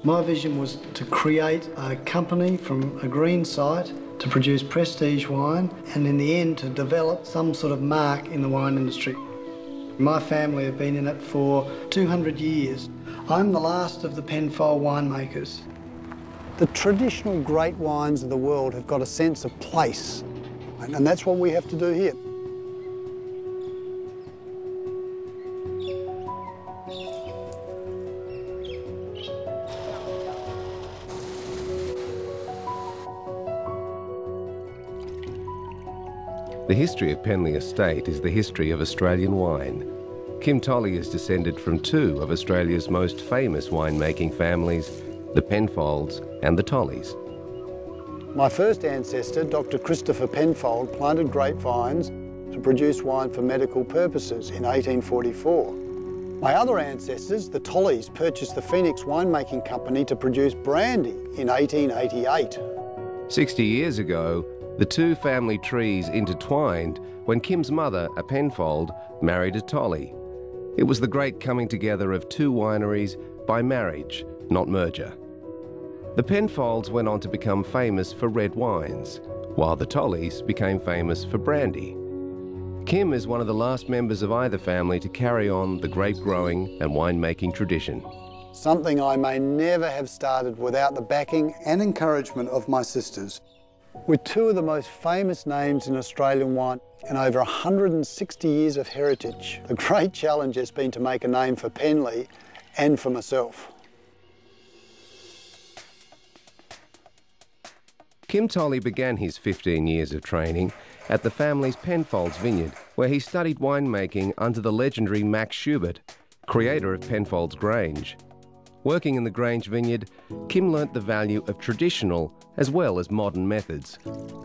My vision was to create a company from a green site to produce prestige wine and in the end to develop some sort of mark in the wine industry. My family have been in it for 200 years. I'm the last of the Penfold winemakers. The traditional great wines of the world have got a sense of place, and that's what we have to do here. The history of Penley Estate is the history of Australian wine. Kim Tolley is descended from two of Australia's most famous winemaking families, the Penfolds and the Tolleys. My first ancestor, Dr. Christopher Penfold, planted grapevines to produce wine for medical purposes in 1844. My other ancestors, the Tolleys, purchased the Phoenix winemaking company to produce brandy in 1888. 60 years ago, the two family trees intertwined when Kim's mother, a Penfold, married a Tolley. It was the great coming together of two wineries by marriage, not merger. The Penfolds went on to become famous for red wines, while the Tolleys became famous for brandy. Kim is one of the last members of either family to carry on the grape growing and winemaking tradition. Something I may never have started without the backing and encouragement of my sisters. With two of the most famous names in Australian wine and over 160 years of heritage, the great challenge has been to make a name for Penley and for myself. Kim Tolley began his 15 years of training at the family's Penfolds vineyard, where he studied winemaking under the legendary Max Schubert, creator of Penfolds Grange. Working in the Grange vineyard, Kim learnt the value of traditional as well as modern methods,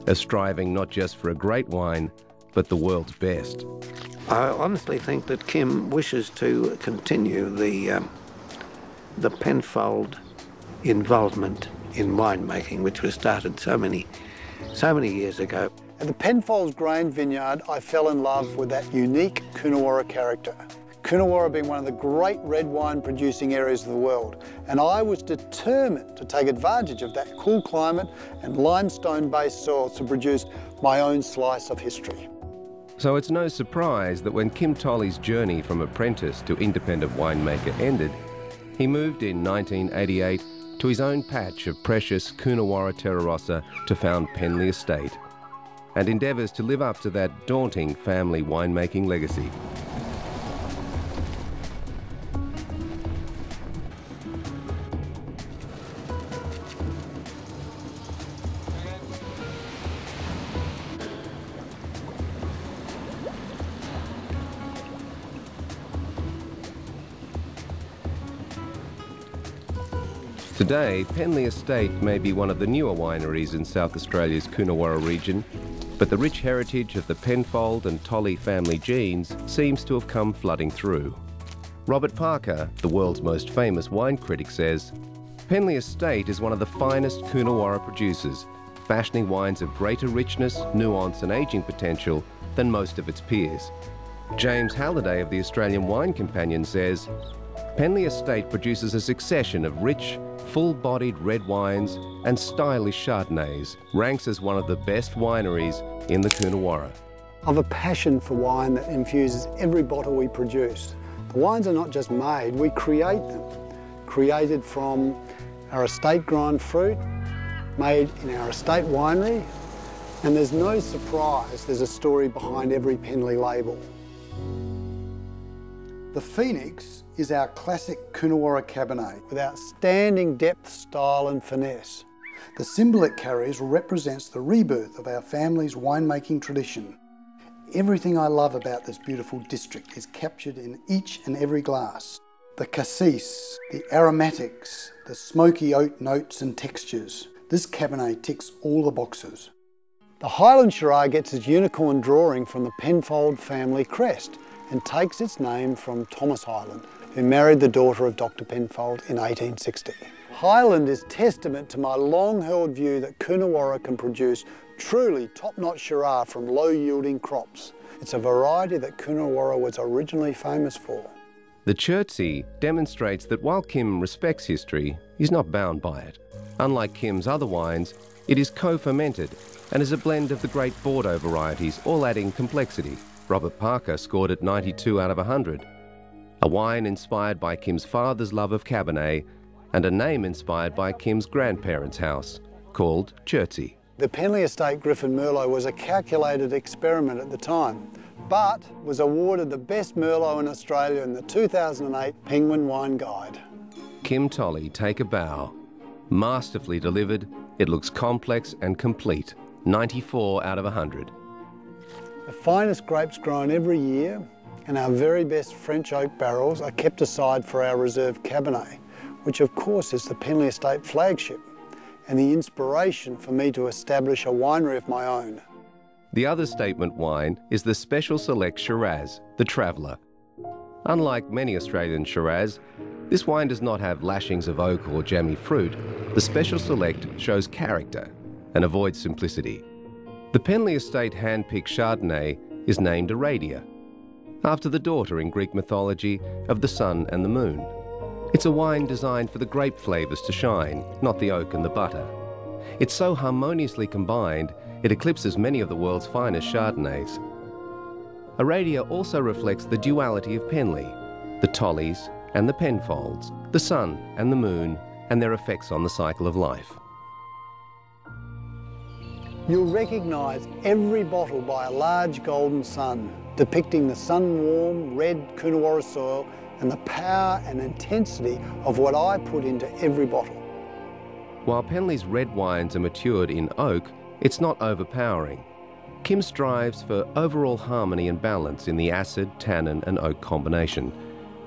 as striving not just for a great wine, but the world's best. I honestly think that Kim wishes to continue the Penfold involvement in winemaking, which was started so many years ago. At the Penfolds Grange vineyard, I fell in love with that unique Coonawarra character. Coonawarra being one of the great red wine producing areas of the world, and I was determined to take advantage of that cool climate and limestone-based soils to produce my own slice of history. So it's no surprise that when Kim Tolley's journey from apprentice to independent winemaker ended, he moved in 1988 to his own patch of precious Coonawarra Terra Rossa to found Penley Estate, and endeavours to live up to that daunting family winemaking legacy. Today, Penley Estate may be one of the newer wineries in South Australia's Coonawarra region, but the rich heritage of the Penfold and Tolley family genes seems to have come flooding through. Robert Parker, the world's most famous wine critic, says, Penley Estate is one of the finest Coonawarra producers, fashioning wines of greater richness, nuance and ageing potential than most of its peers. James Halliday of the Australian Wine Companion says, Penley Estate produces a succession of rich, full-bodied red wines and stylish Chardonnays, ranks as one of the best wineries in the Coonawarra. I've a passion for wine that infuses every bottle we produce. The wines are not just made, we create them. Created from our estate grown fruit, made in our estate winery, and there's no surprise there's a story behind every Penley label. The Phoenix is our classic Coonawarra Cabernet with outstanding depth, style and finesse. The symbol it carries represents the rebirth of our family's winemaking tradition. Everything I love about this beautiful district is captured in each and every glass. The cassis, the aromatics, the smoky oat notes and textures. This Cabernet ticks all the boxes. The Highland Shiraz gets its unicorn drawing from the Penfold family crest and takes its name from Thomas Highland, who married the daughter of Dr. Penfold in 1860. Highland is testament to my long-held view that Coonawarra can produce truly top-notch Shiraz from low-yielding crops. It's a variety that Coonawarra was originally famous for. The Chertsey demonstrates that while Kim respects history, he's not bound by it. Unlike Kim's other wines, it is co-fermented and is a blend of the great Bordeaux varieties, all adding complexity. Robert Parker scored it 92 out of 100. A wine inspired by Kim's father's love of Cabernet and a name inspired by Kim's grandparents' house, called Chertsey. The Penley Estate Griffin Merlot was a calculated experiment at the time, but was awarded the best Merlot in Australia in the 2008 Penguin Wine Guide. Kim Tolley, take a bow. Masterfully delivered, it looks complex and complete, 94 out of 100. The finest grapes grown every year and our very best French oak barrels are kept aside for our reserve Cabernet, which of course is the Penley Estate flagship and the inspiration for me to establish a winery of my own. The other statement wine is the Special Select Shiraz, the Traveller. Unlike many Australian Shiraz, this wine does not have lashings of oak or jammy fruit. The Special Select shows character and avoids simplicity. The Penley Estate hand-picked Chardonnay is named Aradia, after the daughter in Greek mythology of the sun and the moon. It's a wine designed for the grape flavours to shine, not the oak and the butter. It's so harmoniously combined, it eclipses many of the world's finest Chardonnays. Aradia also reflects the duality of Penley, the Tolleys and the Penfolds, the sun and the moon, and their effects on the cycle of life. You'll recognise every bottle by a large golden sun, depicting the sun-warm, red Coonawarra soil and the power and intensity of what I put into every bottle. While Penley's red wines are matured in oak, it's not overpowering. Kim strives for overall harmony and balance in the acid, tannin and oak combination,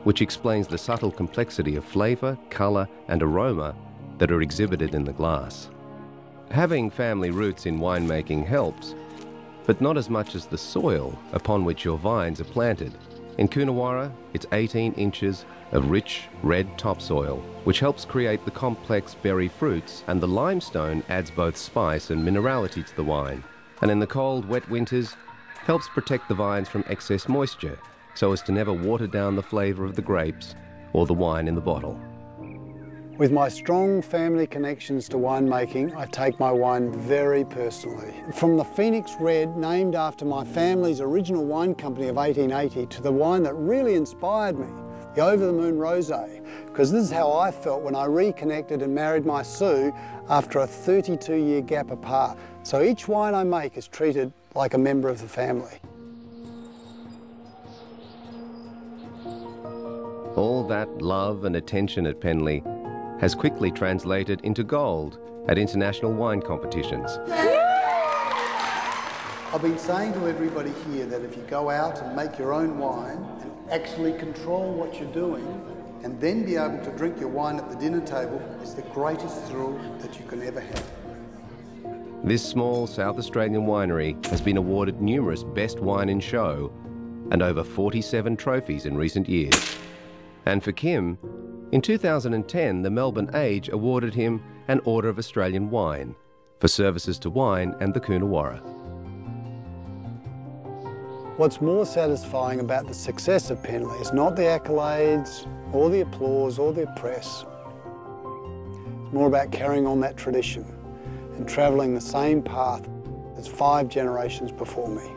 which explains the subtle complexity of flavour, colour and aroma that are exhibited in the glass. Having family roots in winemaking helps, but not as much as the soil upon which your vines are planted. In Coonawarra, it's 18 inches of rich red topsoil, which helps create the complex berry fruits, and the limestone adds both spice and minerality to the wine. And in the cold, wet winters, helps protect the vines from excess moisture, so as to never water down the flavour of the grapes or the wine in the bottle. With my strong family connections to winemaking, I take my wine very personally. From the Phoenix Red, named after my family's original wine company of 1880, to the wine that really inspired me, the Over the Moon Rosé, because this is how I felt when I reconnected and married my Sue after a 32-year gap apart. So each wine I make is treated like a member of the family. All that love and attention at Penley has quickly translated into gold at international wine competitions. I've been saying to everybody here that if you go out and make your own wine and actually control what you're doing and then be able to drink your wine at the dinner table is the greatest thrill that you can ever have. This small South Australian winery has been awarded numerous Best Wine in Show and over 47 trophies in recent years. And for Kim, in 2010, the Melbourne Age awarded him an Order of Australian Wine for services to wine and the Coonawarra. What's more satisfying about the success of Penley is not the accolades, or the applause, or the press. It's more about carrying on that tradition and travelling the same path as 5 generations before me.